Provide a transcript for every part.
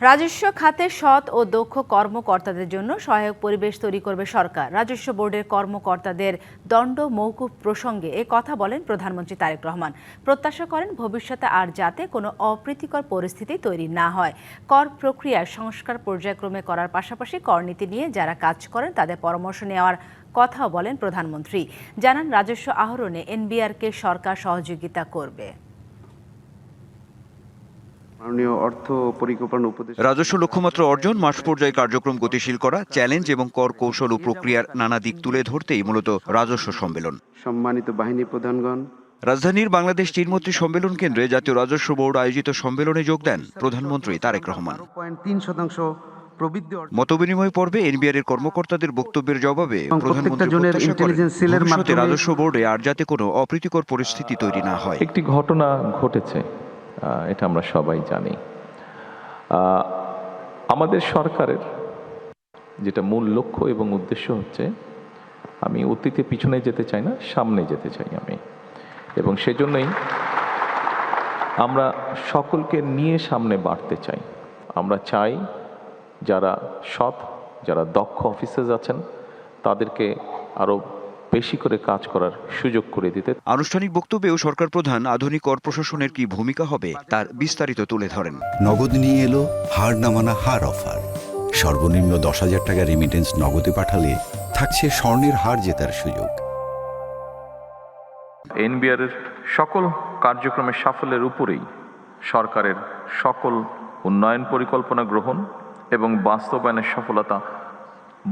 রাজস্ব খাতে সৎ ও দক্ষ কর্মকর্তাদের জন্য সহায়ক পরিবেশ তৈরি করবে সরকার। রাজস্ব বোর্ডের কর্মকর্তাদের দণ্ড মওকুফ প্রসঙ্গে এ কথা বলেন প্রধানমন্ত্রী তারেক রহমান। প্রত্যাশা করেন ভবিষ্যতে আর যাতে কোনো অপ্রীতিকর পরিস্থিতি তৈরি না হয়। কর প্রক্রিয়ার সংস্কার পর্যায়ক্রমে করার পাশাপাশি করনীতি নিয়ে যারা কাজ করেন তাদের পরামর্শ নেওয়ার কথাও বলেন প্রধানমন্ত্রী। জানান রাজস্ব আহরণে এনবিআরকে সরকার সহযোগিতা করবে। রাজস্ব লক্ষ্যমাত্রা অর্জন, মাঠ পর্যায়ে কার্যক্রম গতিশীল করা, চ্যালেঞ্জ এবং কর কৌশল ও প্রক্রিয়ার নানা দিক তুলে ধরতেই মূলত রাজস্ব সম্মেলন। সম্মানিত বাহিনী প্রধানগণ, রাজধানীর বাংলাদেশ চীনমৈত্রী সম্মেলন কেন্দ্রে জাতীয় রাজস্ব বোর্ড আয়োজিত সম্মেলনে যোগ দেন প্রধানমন্ত্রী তারেক রহমান। 3% প্রবৃদ্ধি মতবিনিময় পর্বে এনবিআর এর কর্মকর্তাদের বক্তব্যের জবাবে প্রধানমন্ত্রী প্রত্যাশা করেন ভবিষ্যতে রাজস্ব বোর্ডে আর যাতে কোনো অপ্রীতিকর পরিস্থিতি তৈরি না হয়। একটি ঘটনা ঘটেছে, এটা আমরা সবাই জানি। আমাদের সরকারের যেটা মূল লক্ষ্য এবং উদ্দেশ্য হচ্ছে, আমি অতীতে পিছনে যেতে চাই না, সামনে যেতে চাই আমি, এবং সেজন্যই আমরা সকলকে নিয়ে সামনে বাড়তে চাই। আমরা চাই যারা সৎ, যারা দক্ষ অফিসার্স আছেন তাদেরকে আরো বেশি করে কাজ করার সুযোগ করে দিতে। আনুষ্ঠানিক বক্তব্যেও সরকার প্রধান আধুনিক কর প্রশাসনের কি ভূমিকা হবে তার বিস্তারিত তুলে ধরেন। নগদ নিয়ে এলো হার না মানা হার অফার। সর্বনিম্ন 10,000 টাকা রেমিটেন্স নগদে পাঠালে থাকছে স্বর্ণের হার জেতার সুযোগ। এনবিআর এর সকল কার্যক্রমের সাফল্যের উপরেই সরকারের সকল উন্নয়ন পরিকল্পনা গ্রহণ এবং বাস্তবায়নের সফলতা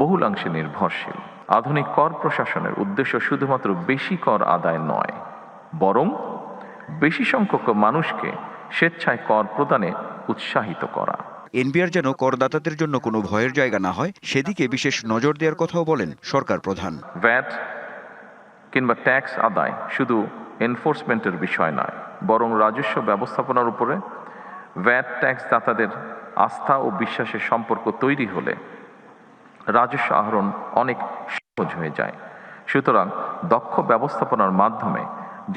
বহুলাংশে নির্ভরশীল। আধুনিক কর প্রশাসনের উদ্দেশ্য শুধুমাত্র বেশি কর আদায় নয়, বরং বেশি সংখ্যক মানুষকে স্বেচ্ছায় কর প্রদানে উৎসাহিত করা। এনবিআর যেন করদাতাদের জন্য কোনো ভয়ের জায়গা না হয় সেদিকে বিশেষ নজর দেওয়ার কথাও বলেন সরকার প্রধান। ভ্যাট কিংবা ট্যাক্স আদায় শুধু এনফোর্সমেন্টের বিষয় নয়, বরং রাজস্ব ব্যবস্থাপনার উপরে ভ্যাট ট্যাক্স দাতাদের আস্থা ও বিশ্বাসের সম্পর্ক তৈরি হলে রাজস্ব আহরণ অনেক সহজ হয়ে যায়। সুতরাং দক্ষ ব্যবস্থাপনার মাধ্যমে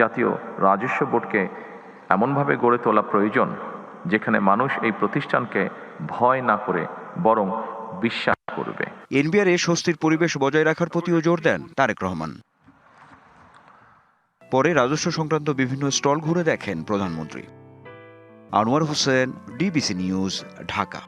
জাতীয় রাজস্ব বোর্ডকে এমনভাবে গড়ে তোলা প্রয়োজন যেখানে মানুষ এই প্রতিষ্ঠানকে ভয় না করে বরং বিশ্বাস করবে। এনবিআর এ স্বস্তির পরিবেশ বজায় রাখার প্রতিও জোর দেন তারেক রহমান। পরে রাজস্ব সংক্রান্ত বিভিন্ন স্টল ঘুরে দেখেন প্রধানমন্ত্রী। Anwar Hossain, DBC news, Dhaka.